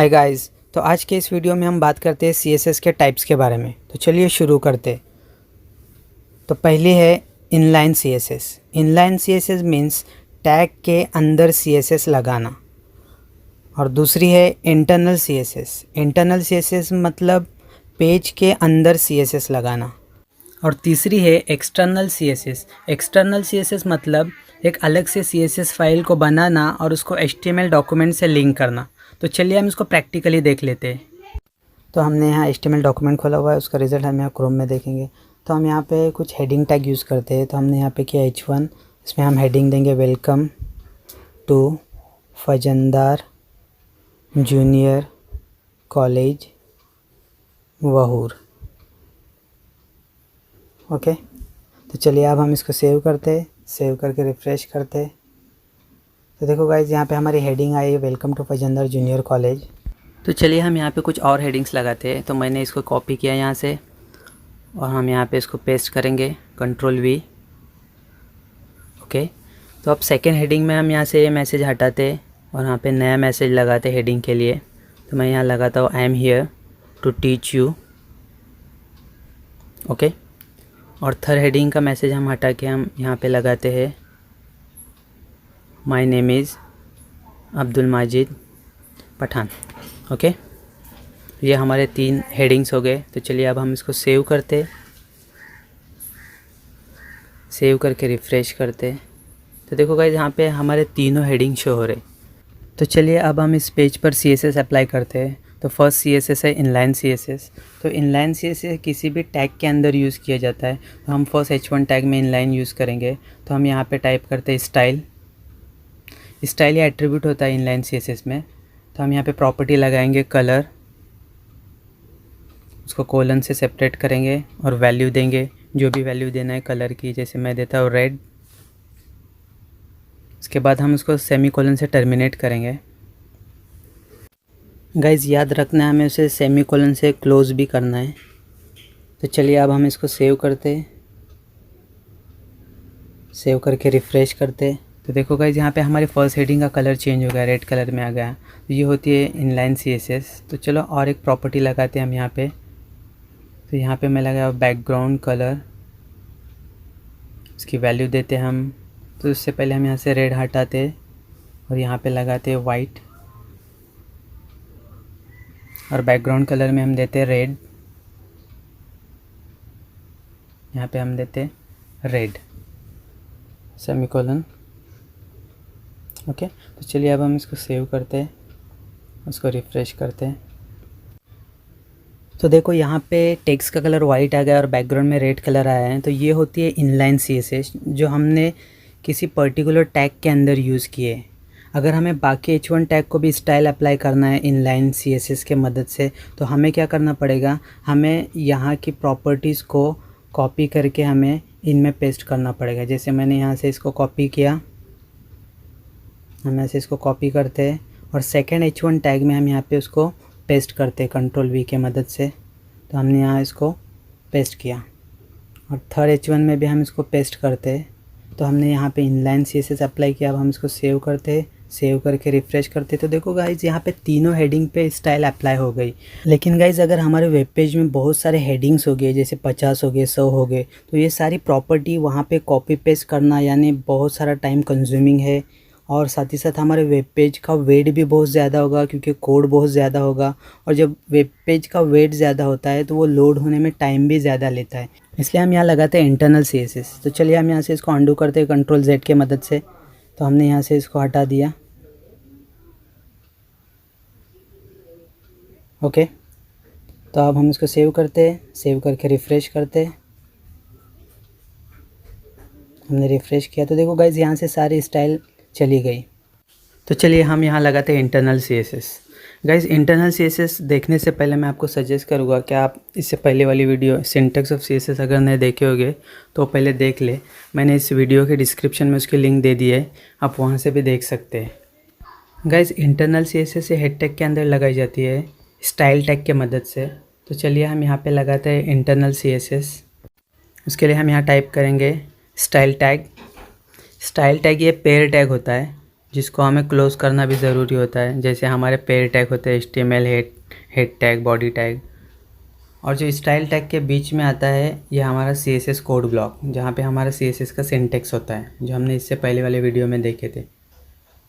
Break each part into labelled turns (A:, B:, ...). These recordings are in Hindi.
A: Hi guys. तो आज के इस वीडियो में हम बात करते हैं CSS के टाइप्स के बारे में। तो चलिए शुरू करते। तो पहली है inline CSS। Inline CSS means tag के अंदर CSS लगाना। और दूसरी है इंटरनल CSS। इंटरनल CSS मतलब पेज के अंदर CSS लगाना। और तीसरी है एक्सटर्नल CSS। एक्सटर्नल CSS मतलब एक अलग से CSS फाइल को बनाना और उसको HTML डॉक्यूमेंट से लिंक करना। तो चलिए हम इसको प्रैक्टिकली देख लेते हैं। तो हमने यहाँ HTML डॉक्यूमेंट खोला हुआ है, उसका रिज़ल्ट हम यहाँ क्रोम में देखेंगे। तो हम यहाँ पे कुछ हेडिंग टैग यूज़ करते हैं। तो हमने यहाँ पे किया H1, इसमें हम हेडिंग देंगे welcome to Fajandar junior college Vahur. Okay, तो चलिए अब हम इसको सेव करते, सेव करके रिफ़्रेश करते। तो देखो गाइज, यहाँ पे हमारी हेडिंग आई है welcome to Fajandar junior college. तो चलिए हम यहाँ पे कुछ और हेडिंग्स लगाते हैं। तो मैंने इसको कॉपी किया यहाँ से और हम यहाँ पे इसको पेस्ट करेंगे, Ctrl+V। ओके, तो अब सेकेंड हेडिंग में हम यहाँ से ये मैसेज हटाते और यहाँ पे नया मैसेज लगाते हेडिंग के लिए। तो मैं यहाँ लगाता हूँ I am here to teach you. Okay, और थर्ड हेडिंग का मैसेज हम हटा के हम यहाँ पे लगाते हैं my name is Abdul Majid Pathan. Okay, ये हमारे 3 हेडिंग्स हो गए। तो चलिए अब हम इसको सेव करते, सेव करके रिफ़्रेश करते। तो देखो गाइस, यहाँ पे हमारे तीनों हेडिंग शो हो रहे। तो चलिए अब हम इस पेज पर CSS अप्लाई करते हैं। तो फर्स्ट CSS है इनलाइन CSS। तो इनलाइन CSS किसी भी टैग के अंदर यूज़ किया जाता है। तो हम फर्स्ट H1 टैग में इनलाइन यूज़ करेंगे। तो हम यहाँ पे टाइप करते हैं स्टाइल। स्टाइल या एट्रीब्यूट होता है इनलाइन CSS में। तो हम यहाँ पे प्रॉपर्टी लगाएंगे कलर, उसको कोलन से सेपरेट करेंगे और वैल्यू देंगे, जो भी वैल्यू देना है कलर की। जैसे मैं देता हूँ रेड। उसके बाद हम उसको सेमीकोलन से टर्मिनेट करेंगे। गाइज याद रखना है, हमें उसे सेमीकोलन से क्लोज भी करना है। तो चलिए अब हम इसको सेव करते, सेव करके रिफ़्रेश करते। तो देखो गाइज, यहाँ पे हमारी फर्स्ट हेडिंग का कलर चेंज हो गया, रेड कलर में आ गया। तो ये होती है इनलाइन CSS। तो चलो और एक प्रॉपर्टी लगाते हैं हम यहाँ पे। तो यहाँ पे मैं लगाया बैकग्राउंड कलर, उसकी वैल्यू देते हम। तो उससे पहले हम यहाँ से रेड हटाते और यहाँ पे लगाते वाइट, और बैकग्राउंड कलर में हम देते रेड, यहाँ पे हम देते रेड सेमीकोलन। ओके, तो चलिए अब हम इसको सेव करते हैं, उसको रिफ़्रेश करते हैं। तो देखो यहाँ पे टेक्स्ट का कलर वाइट आ गया और बैकग्राउंड में रेड कलर आया है। तो ये होती है इनलाइन CSS जो हमने किसी पर्टिकुलर टैग के अंदर यूज़ किए। अगर हमें बाकी H1 टैग को भी स्टाइल अप्लाई करना है इनलाइन CSS के मदद से, तो हमें क्या करना पड़ेगा, हमें यहाँ की प्रॉपर्टीज़ को कॉपी करके हमें इनमें पेस्ट करना पड़ेगा। जैसे मैंने यहाँ से इसको कॉपी किया, हम ऐसे इसको कॉपी करते हैं और सेकेंड H1 टैग में हम यहाँ पे उसको पेस्ट करते हैं Ctrl+V के मदद से। तो हमने यहाँ इसको पेस्ट किया और थर्ड H1 में भी हम इसको पेस्ट करते हैं। तो हमने यहाँ पे इनलाइन CSS अप्लाई किया। अब हम इसको सेव करते हैं, सेव करके रिफ़्रेश करते। तो देखो गाइज, यहाँ पे तीनों हेडिंग पे स्टाइल अप्लाई हो गई। लेकिन गाइज, अगर हमारे वेब पेज में बहुत सारे हेडिंग्स हो गए, जैसे 50 हो गए, 100 हो गए, तो ये सारी प्रॉपर्टी वहाँ पे कॉपी पेस्ट करना यानी बहुत सारा टाइम कंज्यूमिंग है। और साथ ही साथ हमारे वेब पेज का वेट भी बहुत ज़्यादा होगा, क्योंकि कोड बहुत ज़्यादा होगा। और जब वेब पेज का वेट ज़्यादा होता है तो वो लोड होने में टाइम भी ज़्यादा लेता है। इसलिए हम यहाँ लगाते हैं इंटरनल CSS। तो चलिए हम यहाँ से इसको अंडू करते हैं Ctrl+Z के मदद से। तो हमने यहाँ से इसको हटा दिया। ओके, तो अब हम इसको सेव करते हैं, सेव करके रिफ़्रेश करते हैं। हमने रिफ़्रेश किया तो देखो गाइज, यहाँ से सारी स्टाइल चली गई। तो चलिए हम यहाँ लगाते हैं internal CSS। Guys, internal CSS देखने से पहले मैं आपको सजेस्ट करूँगा कि आप इससे पहले वाली वीडियो सिंटैक्स ऑफ CSS अगर नहीं देखे होगे तो पहले देख ले। मैंने इस वीडियो के डिस्क्रिप्शन में उसकी लिंक दे दी है, आप वहाँ से भी देख सकते हैं। गाइज, इंटरनल CSS से हेड टैग के अंदर लगाई जाती है स्टाइल टैग के मदद से। तो चलिए हम यहाँ पे लगाते हैं इंटरनल CSS। उसके लिए हम यहाँ टाइप करेंगे स्टाइल टैग। स्टाइल टैग ये पेयर टैग होता है। जिसको हमें क्लोज़ करना भी ज़रूरी होता है। जैसे हमारे पेयर टैग होते हैं, HTML head tag, body tag, और जो स्टाइल टैग के बीच में आता है ये हमारा CSS कोड ब्लॉक, जहाँ पे हमारा CSS का सिंटेक्स होता है, जो हमने इससे पहले वाले वीडियो में देखे थे।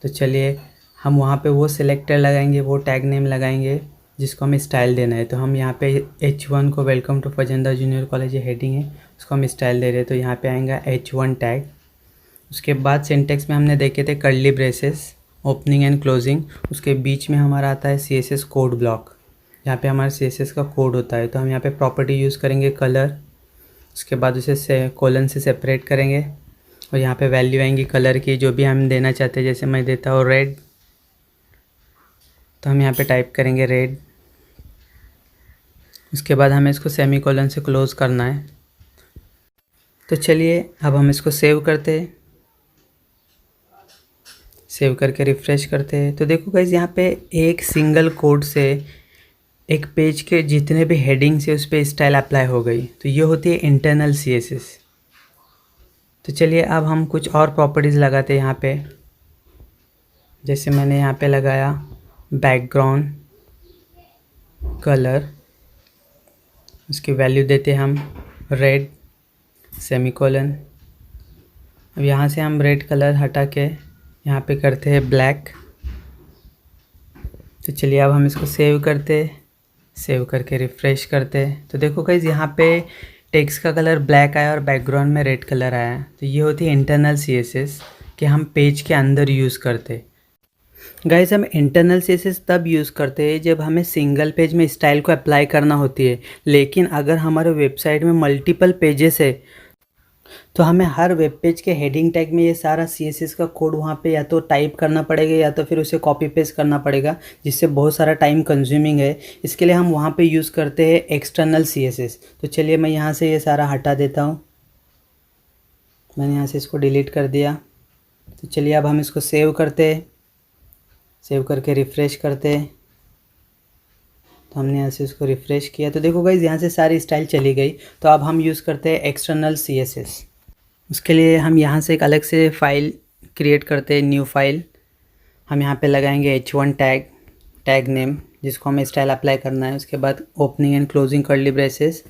A: तो चलिए हम वहाँ पे वो सिलेक्टर लगाएंगे, वो टैग नेम लगाएंगे जिसको हमें स्टाइल देना है। तो हम यहाँ पे H1 को वेलकम टू फजेंद्र जूनियर कॉलेज, ये हेडिंग है, उसको हम स्टाइल दे रहे हैं। तो यहाँ पे आएगा H1 टैग। उसके बाद सिंटेक्स में हमने देखे थे curly braces, opening and closing, उसके बीच में हमारा आता है CSS कोड ब्लॉक, यहाँ पे हमारा CSS का कोड होता है। तो हम यहाँ पे प्रॉपर्टी यूज़ करेंगे कलर, उसके बाद उसे कोलन से सेपरेट करेंगे और यहाँ पे वैल्यू आएंगी कलर की, जो भी हम देना चाहते हैं। जैसे मैं देता हूँ रेड, तो हम यहाँ पे टाइप करेंगे रेड। उसके बाद हमें इसको सेमीकोलन से क्लोज़ करना है। तो चलिए अब हम इसको सेव करते हैं, सेव करके रिफ़्रेश करते हैं। तो देखो गाइस, यहाँ पे एक सिंगल कोड से एक पेज के जितने भी हेडिंग्स है उस पर स्टाइल अप्लाई हो गई। तो ये होती है इंटरनल CSS। तो चलिए अब हम कुछ और प्रॉपर्टीज़ लगाते हैं यहाँ पे। जैसे मैंने यहाँ पे लगाया बैकग्राउंड कलर, उसकी वैल्यू देते हम रेड सेमीकोलन। अब यहाँ से हम रेड कलर हटा के यहाँ पे करते हैं ब्लैक। तो चलिए अब हम इसको सेव करते, सेव करके रिफ़्रेश करते। तो देखो गाइस, यहाँ पे टेक्स्ट का कलर ब्लैक आया और बैकग्राउंड में रेड कलर आया। तो ये होती है इंटरनल CSS कि हम पेज के अंदर यूज़ करते। गाइस, हम इंटरनल CSS तब यूज़ करते हैं जब हमें सिंगल पेज में स्टाइल को अप्लाई करना होती है। लेकिन अगर हमारे वेबसाइट में मल्टीपल पेजेस है तो हमें हर वेब पेज के हेडिंग टैग में ये सारा CSS का कोड वहाँ पे या तो टाइप करना पड़ेगा या तो फिर उसे कॉपी पेस्ट करना पड़ेगा, जिससे बहुत सारा टाइम कंज्यूमिंग है। इसके लिए हम वहाँ पे यूज़ करते हैं एक्सटर्नल CSS। तो चलिए मैं यहाँ से ये सारा हटा देता हूँ, मैंने यहाँ से इसको डिलीट कर दिया। तो चलिए अब हम इसको सेव करते, सेव करके रिफ़्रेश करते। तो हमने यहाँ से इसको रिफ़्रेश किया। तो देखो गाइस, यहाँ से सारी स्टाइल चली गई। तो अब हम यूज़ करते हैं एक्सटर्नल CSS। उसके लिए हम यहाँ से एक अलग से फ़ाइल क्रिएट करते हैं, न्यू फाइल। हम यहाँ पे लगाएंगे H1 टैग नेम, जिसको हमें स्टाइल अप्लाई करना है। उसके बाद opening and closing curly braces,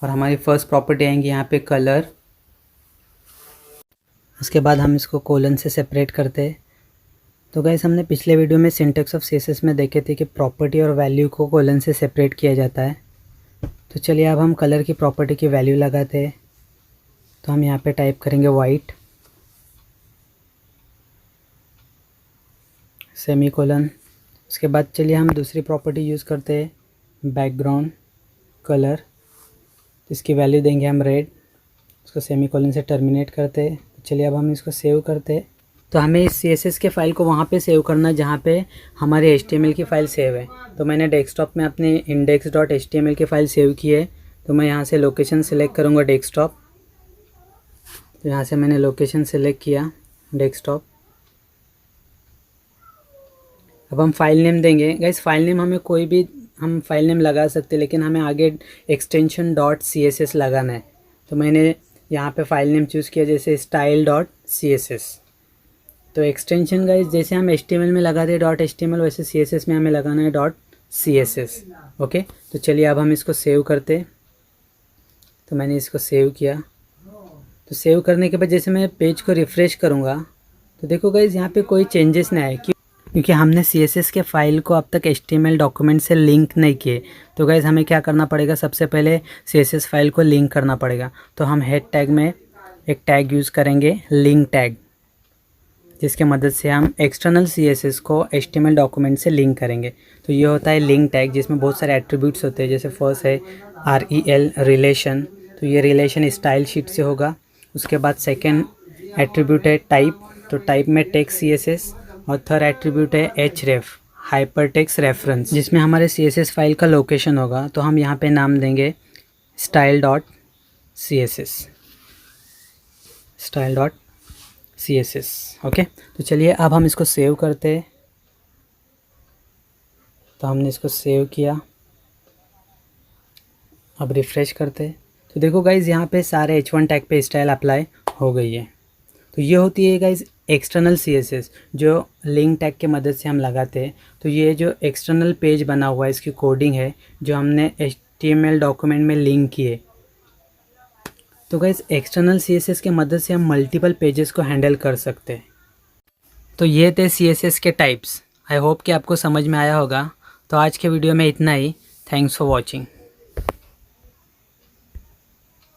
A: और हमारी फर्स्ट प्रॉपर्टी आएंगी यहाँ पे कलर। उसके बाद हम इसको कोलन से सेपरेट करते हैं। तो गाइस, हमने पिछले वीडियो में सिंटेक्स ऑफ CSS में देखे थे कि प्रॉपर्टी और वैल्यू को कोलन से सेपरेट किया जाता है। तो चलिए अब हम कलर की प्रॉपर्टी की वैल्यू लगाते हैं। तो हम यहाँ पे टाइप करेंगे वाइट सेमीकोलन। उसके बाद चलिए हम दूसरी प्रॉपर्टी यूज़ करते हैं बैकग्राउंड कलर, इसकी वैल्यू देंगे हम रेड, उसको सेमीकोलन से टर्मिनेट करते हैं। चलिए अब हम इसको सेव करते हैं। तो हमें इस CSS के फ़ाइल को वहाँ पे सेव करना है जहाँ पे हमारे HTML की फ़ाइल सेव है। तो मैंने डेस्कटॉप में अपनी index.html की फ़ाइल सेव की है। तो मैं यहाँ से लोकेशन सेलेक्ट करूँगा डेस्कटॉप। तो यहाँ से मैंने लोकेशन सेलेक्ट किया डेस्कटॉप। अब हम फाइल नेम देंगे। गाइस, फाइल नेम हमें कोई भी हम फाइल नेम लगा सकते हैं, लेकिन हमें आगे एक्सटेंशन .css लगाना है। तो मैंने यहाँ पे फाइल नेम चूज़ किया, जैसे style.css। तो एक्सटेंशन गाइस जैसे हम HTML में लगाते हैं .html, वैसे CSS में हमें लगाना है .css। ओके, तो चलिए अब हम इसको सेव करते। तो मैंने इसको सेव किया। तो सेव करने के बाद जैसे मैं पेज को रिफ़्रेश करूँगा तो देखो गाइस, यहाँ पे कोई चेंजेस नहीं आए क्योंकि हमने CSS के फ़ाइल को अब तक HTML डॉक्यूमेंट से लिंक नहीं किए। तो गाइस, हमें क्या करना पड़ेगा, सबसे पहले CSS फाइल को लिंक करना पड़ेगा। तो हम हेड टैग में एक टैग यूज़ करेंगे लिंक टैग, जिसके मदद से हम एक्सटर्नल CSS को HTML डॉक्यूमेंट से लिंक करेंगे। तो ये होता है लिंक टैग, जिसमें बहुत सारे एट्रीब्यूट्स होते हैं। जैसे फर्स्ट है REL रिलेशन, तो ये रिलेशन स्टाइल शीट से होगा। उसके बाद सेकेंड एट्रीब्यूट है टाइप, तो टाइप में टेक्स्ट CSS, और थर्ड एट्रीब्यूट है href हाइपर टेक्स्ट रेफरेंस, जिसमें हमारे CSS फाइल का लोकेशन होगा। तो हम यहाँ पे नाम देंगे style.css, style.css। ओके, तो चलिए अब हम इसको सेव करते हैं। तो हमने इसको सेव किया, अब रिफ़्रेश करते हैं। तो देखो गाइज़, यहाँ पे सारे H1 टैग पे स्टाइल अप्लाई हो गई है। तो ये होती है गाइज़ एक्सटर्नल CSS जो लिंक टैग के मदद से हम लगाते हैं। तो ये जो एक्सटर्नल पेज बना हुआ है इसकी कोडिंग है जो हमने HTML डॉक्यूमेंट में लिंक किए। तो गाइस एक्सटर्नल CSS के मदद से हम मल्टीपल पेजेस को हैंडल कर सकते हैं। तो ये थे CSS के टाइप्स। आई होप कि आपको समझ में आया होगा। तो आज के वीडियो में इतना ही। Thanks for watching.